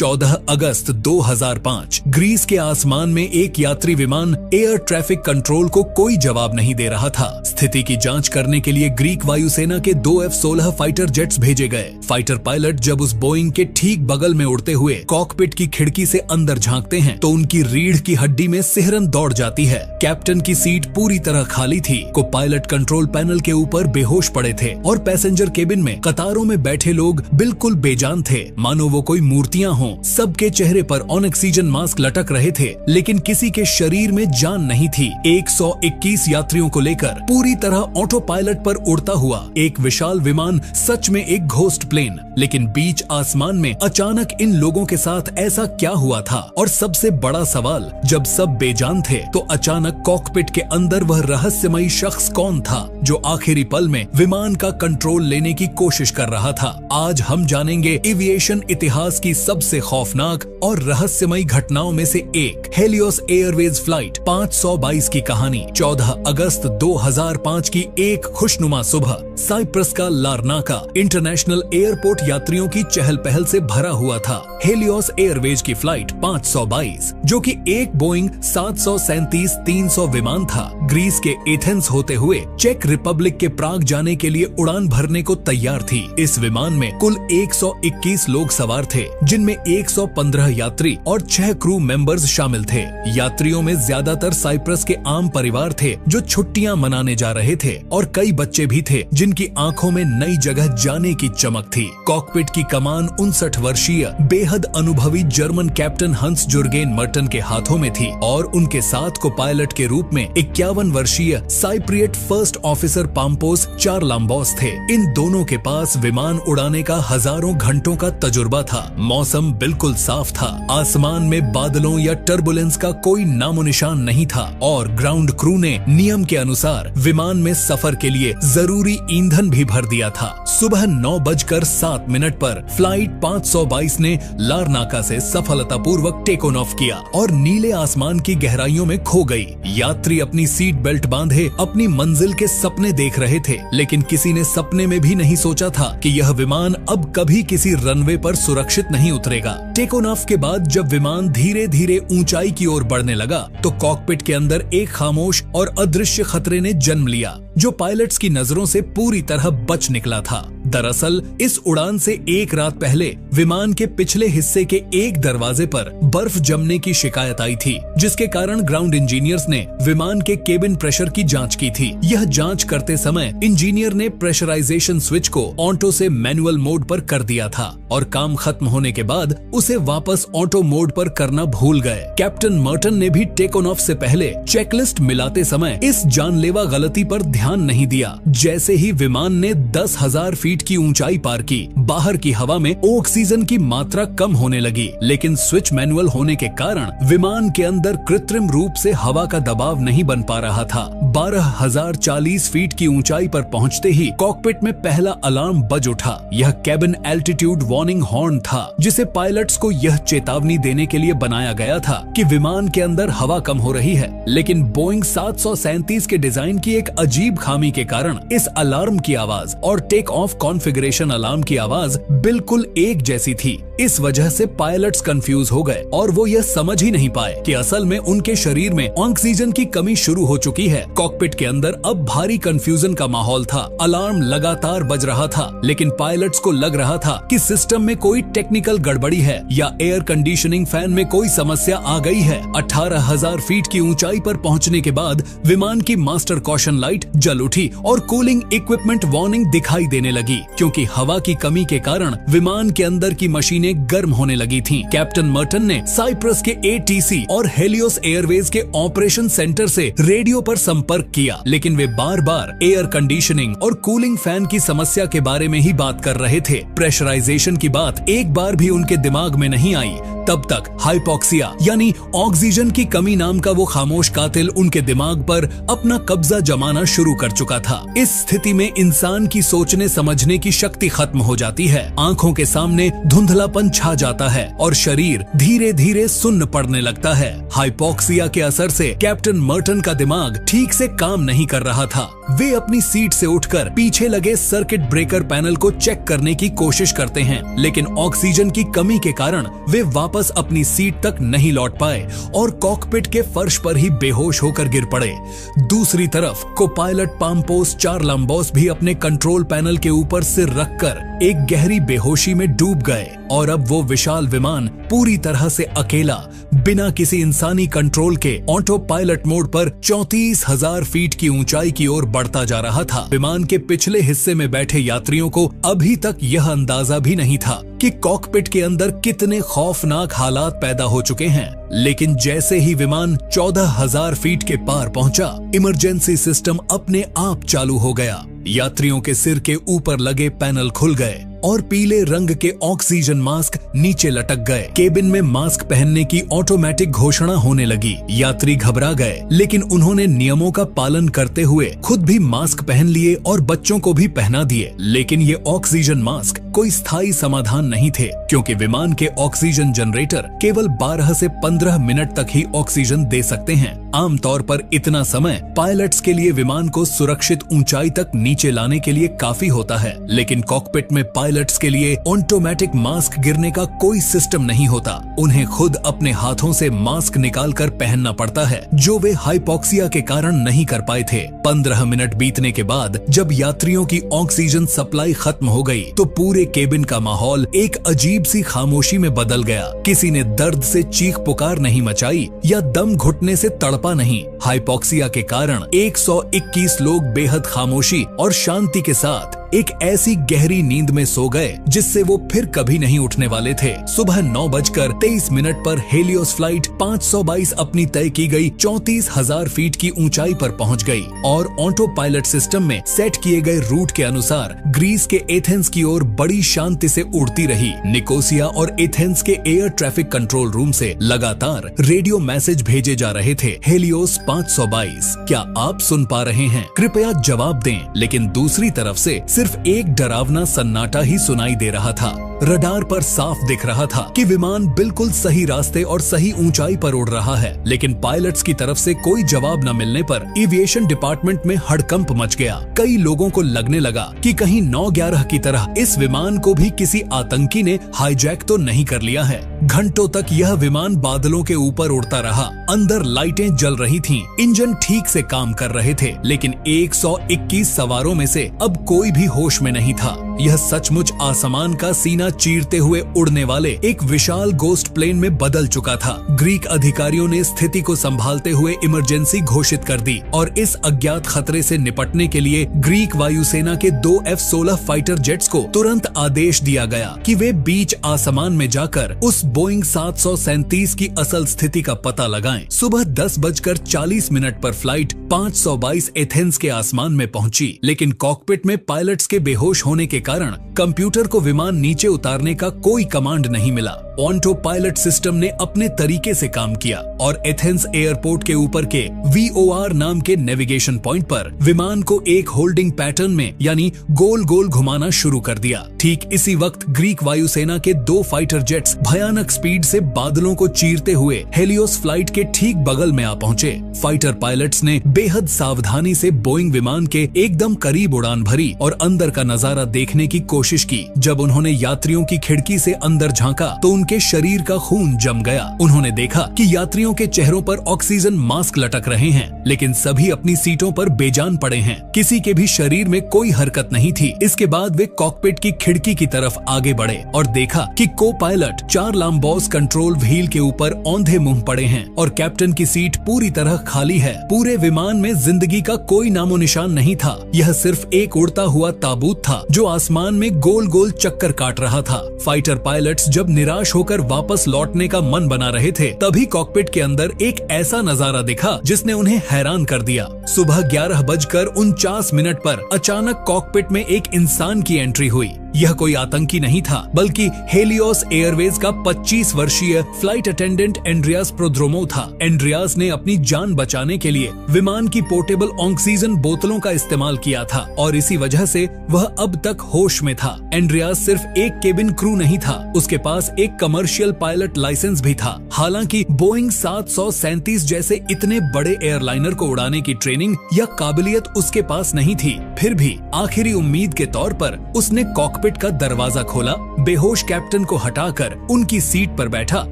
14 अगस्त 2005 Greece के आसमान में एक यात्री विमान एयर ट्रैफिक कंट्रोल को कोई जवाब नहीं दे रहा था। स्थिति की जांच करने के लिए ग्रीक वायुसेना के 2 F-16 फाइटर जेट्स भेजे गए। फाइटर पायलट जब उस बोइंग के ठीक बगल में उड़ते हुए कॉकपिट की खिड़की से अंदर झांकते हैं तो उनकी रीढ़ की हड्डी में सिहरन दौड़ जाती है। कैप्टन की सीट पूरी तरह खाली थी। को पायलट कंट्रोल पैनल के ऊपर बेहोश पड़े थे और पैसेंजर केबिन में कतारों में बैठे लोग बिल्कुल बेजान थे, मानो वो कोई मूर्तियां हों। सबके चेहरे पर ऑन ऑक्सीजन मास्क लटक रहे थे, लेकिन किसी के शरीर में जान नहीं थी। 121 यात्रियों को लेकर पूरी तरह ऑटो पायलट पर उड़ता हुआ एक विशाल विमान सच में एक घोस्ट प्लेन। लेकिन बीच आसमान में अचानक इन लोगों के साथ ऐसा क्या हुआ था? और सबसे बड़ा सवाल, जब सब बेजान थे तो अचानक कॉकपिट के अंदर वह रहस्यमयी शख्स कौन था जो आखिरी पल में विमान का कंट्रोल लेने की कोशिश कर रहा था? आज हम जानेंगे एविएशन इतिहास की सबसे खौफनाक और रहस्यमयी घटनाओं में से एक, हेलियोस एयरवेज फ्लाइट 522 की कहानी। 14 अगस्त 2005 की एक खुशनुमा सुबह साइप्रस का लारनाका इंटरनेशनल एयरपोर्ट यात्रियों की चहल पहल से भरा हुआ था। हेलियोस एयरवेज की फ्लाइट 522, जो कि एक बोइंग 737-300 विमान था, ग्रीस के एथेंस होते हुए चेक रिपब्लिक के प्राग जाने के लिए उड़ान भरने को तैयार थी। इस विमान में कुल 121 लोग सवार थे, जिनमें 115 यात्री और 6 क्रू मेंबर्स शामिल थे। यात्रियों में ज्यादातर साइप्रस के आम परिवार थे जो छुट्टियां मनाने जा रहे थे, और कई बच्चे भी थे जिनकी आंखों में नई जगह जाने की चमक थी। कॉकपिट की कमान 59 वर्षीय बेहद अनुभवी जर्मन कैप्टन हंस जुर्गेन मर्टन के हाथों में थी, और उनके साथ को पायलट के रूप में 51 वर्षीय साइप्रियट फर्स्ट ऑफिसर पाम्पोस चारलाम्बोस थे। इन दोनों के पास विमान उड़ाने का हजारों घंटों का तजुर्बा था। मौसम बिल्कुल साफ था, आसमान में बादलों या टर्बुलेंस का कोई नामो निशान नहीं था, और ग्राउंड क्रू ने नियम के अनुसार विमान में सफर के लिए जरूरी ईंधन भी भर दिया था। सुबह 9:07 पर फ्लाइट 522 ने लारनाका से सफलतापूर्वक टेक ऑफ किया और नीले आसमान की गहराइयों में खो गई। यात्री अपनी सीट बेल्ट बांधे अपनी मंजिल के सपने देख रहे थे, लेकिन किसी ने सपने में भी नहीं सोचा था कि यह विमान अब कभी किसी रनवे पर सुरक्षित नहीं उतरेगा। टेक ऑफ के बाद जब विमान धीरे धीरे ऊंचाई की ओर बढ़ने लगा तो कॉकपिट के अंदर एक खामोश और अदृश्य खतरे ने जन्म लिया, जो पायलट्स की नजरों से पूरी तरह बच निकला था। दरअसल इस उड़ान से एक रात पहले विमान के पिछले हिस्से के एक दरवाजे पर बर्फ जमने की शिकायत आई थी, जिसके कारण ग्राउंड इंजीनियर्स ने विमान के केबिन प्रेशर की जांच की थी। यह जांच करते समय इंजीनियर ने प्रेशराइजेशन स्विच को ऑटो से मैनुअल मोड पर कर दिया था, और काम खत्म होने के बाद उसे वापस ऑटो मोड पर करना भूल गए। कैप्टन मर्टन ने भी टेक ऑफ से पहले चेकलिस्ट मिलाते समय इस जानलेवा गलती पर ध्यान नहीं दिया। जैसे ही विमान ने 10,000 फीट की ऊंचाई पार की, बाहर की हवा में ऑक्सीजन की मात्रा कम होने लगी, लेकिन स्विच मैनुअल होने के कारण विमान के अंदर कृत्रिम रूप से हवा का दबाव नहीं बन पा रहा था। 12,040 फीट की ऊंचाई पर पहुंचते ही कॉकपिट में पहला अलार्म बज उठा। यह केबिन एल्टीट्यूड वार्निंग हॉर्न था, जिसे पायलट्स को यह चेतावनी देने के लिए बनाया गया था कि विमान के अंदर हवा कम हो रही है। लेकिन बोइंग 737 के डिजाइन की एक अजीब खामी के कारण इस अलार्म की आवाज और टेक ऑफ कॉन्फ़िगरेशन अलार्म की आवाज बिल्कुल एक जैसी थी। इस वजह से पायलट्स कंफ्यूज हो गए और वो यह समझ ही नहीं पाए कि असल में उनके शरीर में ऑक्सीजन की कमी शुरू हो चुकी है। कॉकपिट के अंदर अब भारी कंफ्यूजन का माहौल था। अलार्म लगातार बज रहा था, लेकिन पायलट्स को लग रहा था कि सिस्टम में कोई टेक्निकल गड़बड़ी है या एयर कंडीशनिंग फैन में कोई समस्या आ गई है। 18,000 फीट की ऊंचाई पर पहुंचने के बाद विमान की मास्टर कॉशन लाइट जल उठी और कूलिंग इक्विपमेंट वार्निंग दिखाई देने लगी, क्योंकि हवा की कमी के कारण विमान के अंदर की मशीनें गर्म होने लगी थीं। कैप्टन मर्टन ने साइप्रस के एटीसी और हेलियोस एयरवेज के ऑपरेशन सेंटर से रेडियो पर संपर्क किया, लेकिन वे बार बार एयर कंडीशनिंग और कूलिंग फैन की समस्या के बारे में ही बात कर रहे थे। प्रेशराइजेशन की बात एक बार भी उनके दिमाग में नहीं आई। तब तक हाइपोक्सिया यानी ऑक्सीजन की कमी नाम का वो खामोश कातिल उनके दिमाग पर अपना कब्जा जमाना शुरू कर चुका था। इस स्थिति में इंसान की सोचने समझने की शक्ति खत्म हो जाती है, आंखों के सामने धुंधलापन छा जाता है और शरीर धीरे धीरे सुन्न पड़ने लगता है। हाइपोक्सिया के असर से कैप्टन मर्टन का दिमाग ठीक से काम नहीं कर रहा था। वे अपनी सीट से उठकर पीछे लगे सर्किट ब्रेकर पैनल को चेक करने की कोशिश करते हैं, लेकिन ऑक्सीजन की कमी के कारण वे वापस अपनी सीट तक नहीं लौट पाए और कॉकपिट के फर्श पर ही बेहोश होकर गिर पड़े। दूसरी तरफ को पायलट पाम्पोस चारलाम्बोस भी अपने कंट्रोल पैनल के ऊपर सिर रखकर एक गहरी बेहोशी में डूब गए और अब वो विशाल विमान पूरी तरह से अकेला बिना किसी इंसानी कंट्रोल के ऑटो पायलट मोड पर 34,000 फीट की ऊंचाई की ओर बढ़ता जा रहा था। विमान के पिछले हिस्से में बैठे यात्रियों को अभी तक यह अंदाजा भी नहीं था कि कॉकपिट के अंदर कितने खौफनाक हालात पैदा हो चुके हैं। लेकिन जैसे ही विमान 14,000 फीट के पार पहुंचा, इमरजेंसी सिस्टम अपने आप चालू हो गया। यात्रियों के सिर के ऊपर लगे पैनल खुल गए और पीले रंग के ऑक्सीजन मास्क नीचे लटक गए। केबिन में मास्क पहनने की ऑटोमेटिक घोषणा होने लगी। यात्री घबरा गए, लेकिन उन्होंने नियमों का पालन करते हुए खुद भी मास्क पहन लिए और बच्चों को भी पहना दिए। लेकिन ये ऑक्सीजन मास्क कोई स्थायी समाधान नहीं थे, क्योंकि विमान के ऑक्सीजन जनरेटर केवल 12 से 15 मिनट तक ही ऑक्सीजन दे सकते हैं। आमतौर पर इतना समय पायलट्स के लिए विमान को सुरक्षित ऊंचाई तक नीचे लाने के लिए काफी होता है, लेकिन कॉकपिट में पायलट्स के लिए ऑटोमेटिक मास्क गिरने का कोई सिस्टम नहीं होता। उन्हें खुद अपने हाथों से मास्क निकालकर पहनना पड़ता है, जो वे हाइपोक्सिया के कारण नहीं कर पाए थे। 15 मिनट बीतने के बाद जब यात्रियों की ऑक्सीजन सप्लाई खत्म हो गई, तो पूरे केबिन का माहौल एक अजीब सी खामोशी में बदल गया। किसी ने दर्द से चीख पुकार नहीं मचाई या दम घुटने से तड़पा नहीं। हाइपोक्सिया के कारण 121 लोग बेहद खामोशी और शांति के साथ एक ऐसी गहरी नींद में सो गए जिससे वो फिर कभी नहीं उठने वाले थे। सुबह 9:23 पर हेलियोस फ्लाइट 522 अपनी तय की गई 34,000 फीट की ऊंचाई पर पहुंच गई और ऑटो पायलट सिस्टम में सेट किए गए रूट के अनुसार ग्रीस के एथेंस की ओर बड़ी शांति से उड़ती रही। निकोसिया और एथेंस के एयर ट्रैफिक कंट्रोल रूम से लगातार रेडियो मैसेज भेजे जा रहे थे। हेलियोस 522, क्या आप सुन पा रहे हैं? कृपया जवाब दें। लेकिन दूसरी तरफ से सिर्फ एक डरावना सन्नाटा ही सुनाई दे रहा था। रडार पर साफ दिख रहा था कि विमान बिल्कुल सही रास्ते और सही ऊंचाई पर उड़ रहा है, लेकिन पायलट्स की तरफ से कोई जवाब न मिलने पर एविएशन डिपार्टमेंट में हड़कंप मच गया। कई लोगों को लगने लगा कि कहीं 9/11 की तरह इस विमान को भी किसी आतंकी ने हाईजैक तो नहीं कर लिया है। घंटों तक यह विमान बादलों के ऊपर उड़ता रहा। अंदर लाइटें जल रही थीं, इंजन ठीक से काम कर रहे थे, लेकिन 121 सवारों में से अब कोई भी होश में नहीं था। यह सचमुच आसमान का सीना चीरते हुए उड़ने वाले एक विशाल गोस्ट प्लेन में बदल चुका था। ग्रीक अधिकारियों ने स्थिति को संभालते हुए इमरजेंसी घोषित कर दी और इस अज्ञात खतरे से निपटने के लिए ग्रीक वायुसेना के 2 F-16 फाइटर जेट्स को तुरंत आदेश दिया गया कि वे बीच आसमान में जाकर उस बोइंग 737 की असल स्थिति का पता लगाएं। सुबह 10:40 पर फ्लाइट 522 एथेंस के आसमान में पहुंची, लेकिन कॉकपिट में पायलट्स के बेहोश होने के कारण कंप्यूटर को विमान नीचे उतारने का कोई कमांड नहीं मिला। ऑटो पायलट सिस्टम ने अपने तरीके से काम किया और एथेंस एयरपोर्ट के ऊपर के VOR नाम के नेविगेशन पॉइंट पर विमान को एक होल्डिंग पैटर्न में यानी गोल गोल घुमाना शुरू कर दिया। ठीक इसी वक्त ग्रीक वायुसेना के 2 फाइटर जेट्स भयानक स्पीड से बादलों को चीरते हुए हेलियोस फ्लाइट के ठीक बगल में आ पहुंचे। फाइटर पायलट्स ने बेहद सावधानी से बोइंग विमान के एकदम करीब उड़ान भरी और अंदर का नजारा देखने की कोशिश की। जब उन्होंने यात्रियों की खिड़की से अंदर झांका तो उनके शरीर का खून जम गया। उन्होंने देखा कि यात्रियों के चेहरों पर ऑक्सीजन मास्क लटक रहे हैं, लेकिन सभी अपनी सीटों पर बेजान पड़े हैं। किसी के भी शरीर में कोई हरकत नहीं थी। इसके बाद वे कॉकपिट की खिड़की की तरफ आगे बढ़े और देखा कि को पायलट चारलाम्बोस कंट्रोल व्हील के ऊपर औंधे मुंह पड़े हैं और कैप्टन की सीट पूरी तरह खाली है। पूरे विमान में जिंदगी का कोई नामो निशान नहीं था। यह सिर्फ एक उड़ता हुआ ताबूत था जो आसमान में गोल गोल चक्कर काट रहा था। फाइटर पायलट्स जब निराश होकर वापस लौटने का मन बना रहे थे, तभी कॉकपिट के अंदर एक ऐसा नजारा दिखा जिसने उन्हें हैरान कर दिया। सुबह 11:49 पर अचानक कॉकपिट में एक इंसान की एंट्री हुई। यह कोई आतंकी नहीं था, बल्कि हेलियोस एयरवेज का 25 वर्षीय फ्लाइट अटेंडेंट एंड्रियास प्रोद्रोमो था। एंड्रियास ने अपनी जान बचाने के लिए विमान की पोर्टेबल ऑक्सीजन बोतलों का इस्तेमाल किया था और इसी वजह से वह अब तक होश में था। एंड्रियास सिर्फ एक केबिन क्रू नहीं था, उसके पास एक कमर्शियल पायलट लाइसेंस भी था। हालांकि बोइंग 737 जैसे इतने बड़े एयरलाइनर को उड़ाने की ट्रेनिंग या काबिलियत उसके पास नहीं थी, फिर भी आखिरी उम्मीद के तौर पर उसने कॉकपिट का दरवाजा खोला, बेहोश कैप्टन को हटाकर उनकी सीट पर बैठा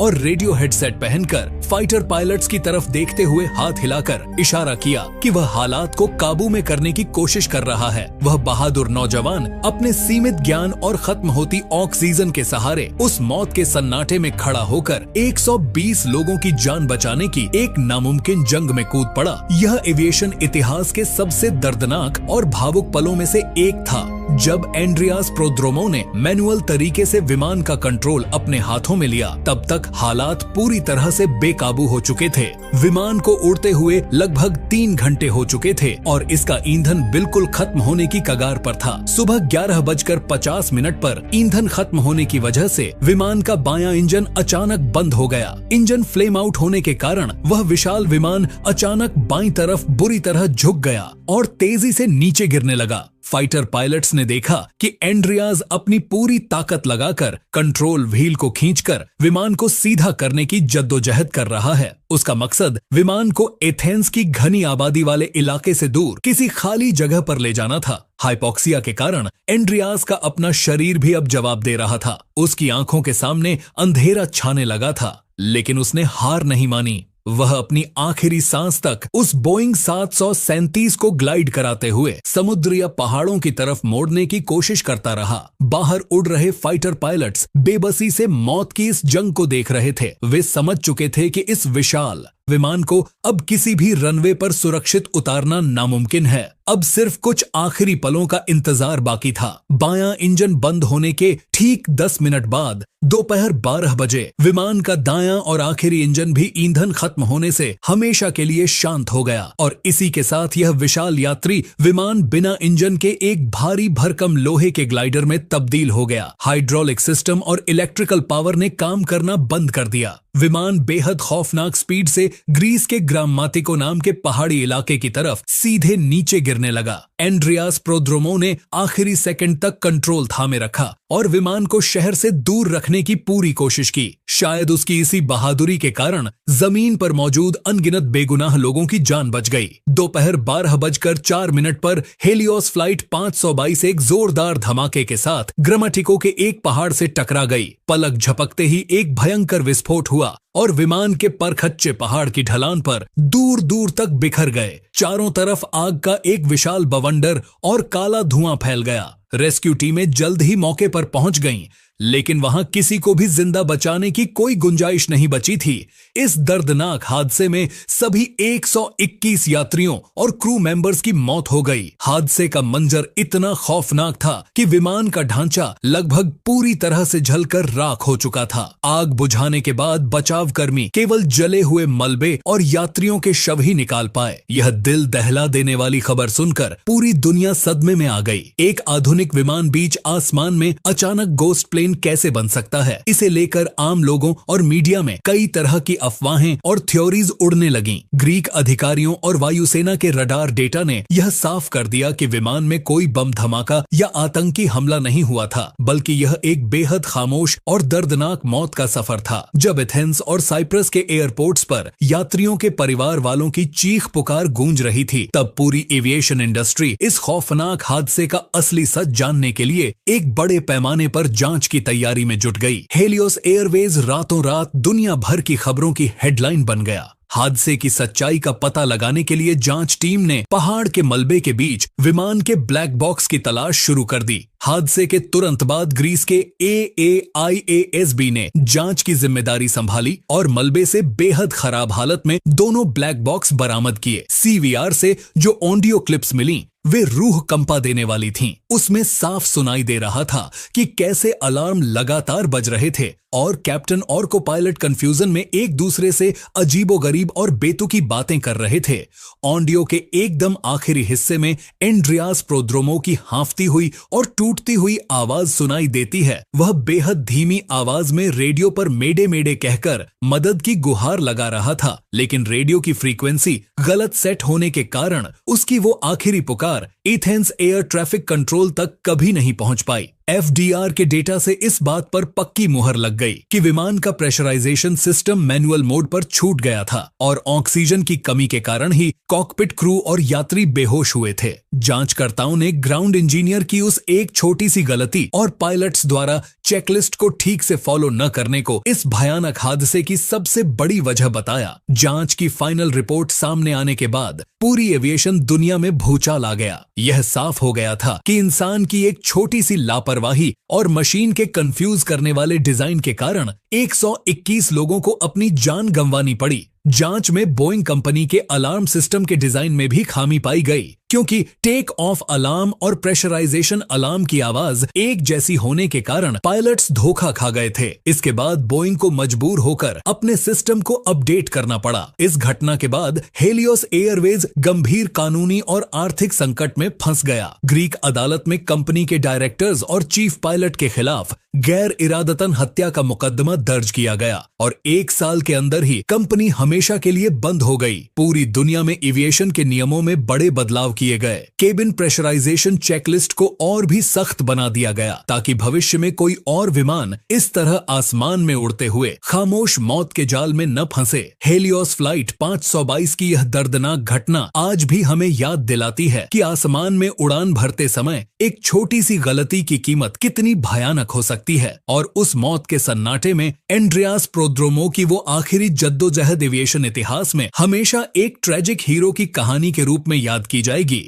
और रेडियो हेडसेट पहनकर फाइटर पायलट्स की तरफ देखते हुए हाथ हिलाकर इशारा किया कि वह हालात को काबू में करने की कोशिश कर रहा है। वह बहादुर नौजवान अपने सीमित ज्ञान और खत्म होती ऑक्सीजन के सहारे उस मौत के सन्नाटे में खड़ा होकर 120 लोगों की जान बचाने की एक नामुमकिन जंग में कूद पड़ा। यह एविएशन इतिहास के सबसे दर्दनाक और भावुक पलों में से एक था। जब एंड्रियास प्रोद्रोमो ने मैनुअल तरीके से विमान का कंट्रोल अपने हाथों में लिया, तब तक हालात पूरी तरह से बेकाबू हो चुके थे। विमान को उड़ते हुए लगभग 3 घंटे हो चुके थे और इसका ईंधन बिल्कुल खत्म होने की कगार पर था। सुबह 11:50 पर ईंधन खत्म होने की वजह से विमान का बायां इंजन अचानक बंद हो गया। इंजन फ्लेम आउट होने के कारण वह विशाल विमान अचानक बाईं तरफ बुरी तरह झुक गया और तेजी से नीचे गिरने लगा। फाइटर पायलट्स ने देखा कि एंड्रियास अपनी पूरी ताकत लगाकर कंट्रोल व्हील को खींचकर विमान को सीधा करने की जद्दोजहद कर रहा है। उसका मकसद विमान को एथेंस की घनी आबादी वाले इलाके से दूर किसी खाली जगह पर ले जाना था। हाइपोक्सिया के कारण एंड्रियास का अपना शरीर भी अब जवाब दे रहा था। उसकी आंखों के सामने अंधेरा छाने लगा था, लेकिन उसने हार नहीं मानी। वह अपनी आखिरी सांस तक उस बोइंग 737 को ग्लाइड कराते हुए समुद्र या पहाड़ों की तरफ मोड़ने की कोशिश करता रहा। बाहर उड़ रहे फाइटर पायलट्स बेबसी से मौत की इस जंग को देख रहे थे। वे समझ चुके थे कि इस विशाल विमान को अब किसी भी रनवे पर सुरक्षित उतारना नामुमकिन है। अब सिर्फ कुछ आखिरी पलों का इंतजार बाकी था। बायां इंजन बंद होने के ठीक 10 मिनट बाद दोपहर 12 बजे विमान का दायां और आखिरी इंजन भी ईंधन खत्म होने से हमेशा के लिए शांत हो गया और इसी के साथ यह विशाल यात्री विमान बिना इंजन के एक भारी भरकम लोहे के ग्लाइडर में तब्दील हो गया। हाइड्रोलिक सिस्टम और इलेक्ट्रिकल पावर ने काम करना बंद कर दिया। विमान बेहद खौफनाक स्पीड से ग्रीस के ग्रामातिको नाम के पहाड़ी इलाके की तरफ सीधे नीचे गिरने लगा। एंड्रियास प्रोद्रोमो ने आखिरी सेकंड तक कंट्रोल थामे रखा और विमान को शहर से दूर रखने की पूरी कोशिश की। शायद उसकी इसी बहादुरी के कारण जमीन पर मौजूद अनगिनत बेगुनाह लोगों की जान बच गई। दोपहर 12:04 पर हेलियोस फ्लाइट 522 एक जोरदार धमाके के साथ ग्रामाटिको के एक पहाड़ से टकरा गई। पलक झपकते ही एक भयंकर विस्फोट हुआ और विमान के परखच्चे पहाड़ की ढलान पर दूर दूर तक बिखर गए। चारों तरफ आग का एक विशाल बवंडर और काला धुआं फैल गया। रेस्क्यू टीमें जल्द ही मौके पर पहुंच गईं, लेकिन वहां किसी को भी जिंदा बचाने की कोई गुंजाइश नहीं बची थी। इस दर्दनाक हादसे में सभी 121 यात्रियों और क्रू मेंबर्स की मौत हो गई। हादसे का मंजर इतना खौफनाक था कि विमान का ढांचा लगभग पूरी तरह से जलकर राख हो चुका था। आग बुझाने के बाद बचाव कर्मी केवल जले हुए मलबे और यात्रियों के शव ही निकाल पाए। यह दिल दहला देने वाली खबर सुनकर पूरी दुनिया सदमे में आ गई। एक आधुनिक विमान बीच आसमान में अचानक गोस्ट प्लेन कैसे बन सकता है, इसे लेकर आम लोगों और मीडिया में कई तरह की अफवाहें और थ्योरीज उड़ने लगीं। ग्रीक अधिकारियों और वायुसेना के रडार डेटा ने यह साफ कर दिया कि विमान में कोई बम धमाका या आतंकी हमला नहीं हुआ था, बल्कि यह एक बेहद खामोश और दर्दनाक मौत का सफर था। जब एथेंस और साइप्रस के एयरपोर्ट्स पर यात्रियों के परिवार वालों की चीख पुकार गूंज रही थी, तब पूरी एविएशन इंडस्ट्री इस खौफनाक हादसे का असली सच जानने के लिए एक बड़े पैमाने पर जांच की तैयारी में जुट गई। हेलियोस एयरवेज रातों रात दुनिया भर की खबरों की हेडलाइन बन गया। हादसे की सच्चाई का पता लगाने के लिए जांच टीम ने पहाड़ के मलबे के बीच विमान के ब्लैक बॉक्स की तलाश शुरू कर दी। हादसे के तुरंत बाद ग्रीस के AAIASB ने जांच की जिम्मेदारी संभाली और मलबे से बेहद खराब हालत में दोनों ब्लैक बॉक्स बरामद किए। CVR से जो ऑडियो क्लिप्स मिली वे रूह कंपा देने वाली थीं। उसमें साफ सुनाई दे रहा था कि कैसे अलार्म लगातार बज रहे थे और कैप्टन और को पायलट कंफ्यूजन में एक दूसरे से अजीबोगरीब और बेतुकी बातें कर रहे थे। ऑडियो के एकदम आखिरी हिस्से में एंड्रियास प्रोद्रोमो की हांफती हुई और टूट टूटती हुई आवाज सुनाई देती है। वह बेहद धीमी आवाज में रेडियो पर मेडे मेडे कहकर मदद की गुहार लगा रहा था, लेकिन रेडियो की फ्रीक्वेंसी गलत सेट होने के कारण उसकी वो आखिरी पुकार एथेंस एयर ट्रैफिक कंट्रोल तक कभी नहीं पहुंच पाई। FDR के डेटा से इस बात पर पक्की मुहर लग गई कि विमान का प्रेशराइजेशन सिस्टम मैनुअल मोड पर छूट गया था और ऑक्सीजन की कमी के कारण ही कॉकपिट क्रू और यात्री बेहोश हुए थे। जांचकर्ताओं ने ग्राउंड इंजीनियर की उस एक छोटी सी गलती और पायलट्स द्वारा चेकलिस्ट को ठीक से फॉलो न करने को इस भयानक हादसे की सबसे बड़ी वजह बताया। जांच की फाइनल रिपोर्ट सामने आने के बाद पूरी एविएशन दुनिया में भूचाल आ गया। यह साफ हो गया था कि इंसान की एक छोटी सी लापरवाही और मशीन के कंफ्यूज करने वाले डिजाइन के कारण 121 लोगों को अपनी जान गंवानी पड़ी। जांच में बोइंग कंपनी के अलार्म सिस्टम के डिजाइन में भी खामी पाई गई, क्योंकि टेक ऑफ अलार्म और प्रेशराइजेशन अलार्म की आवाज एक जैसी होने के कारण पायलट्स धोखा खा गए थे। इसके बाद बोइंग को मजबूर होकर अपने सिस्टम को अपडेट करना पड़ा। इस घटना के बाद हेलियोस एयरवेज गंभीर कानूनी और आर्थिक संकट में फंस गया। ग्रीक अदालत में कंपनी के डायरेक्टर्स और चीफ पायलट के खिलाफ गैर इरादतन हत्या का मुकदमा दर्ज किया गया और 1 साल के अंदर ही कंपनी हमेशा के लिए बंद हो गई। पूरी दुनिया में एविएशन के नियमों में बड़े बदलाव किए गए। केबिन प्रेशराइजेशन चेकलिस्ट को और भी सख्त बना दिया गया ताकि भविष्य में कोई और विमान इस तरह आसमान में उड़ते हुए खामोश मौत के जाल में न फंसे। हेलियोस फ्लाइट 522 की यह दर्दनाक घटना आज भी हमें याद दिलाती है कि आसमान में उड़ान भरते समय एक छोटी सी गलती की कीमत कितनी भयानक हो सकती है। और उस मौत के सन्नाटे में एंड्रियास प्रोद्रोमो की वो आखिरी जद्दोजहद एविएशन इतिहास में हमेशा एक ट्रेजिक हीरो की कहानी के रूप में याद की जाएगी।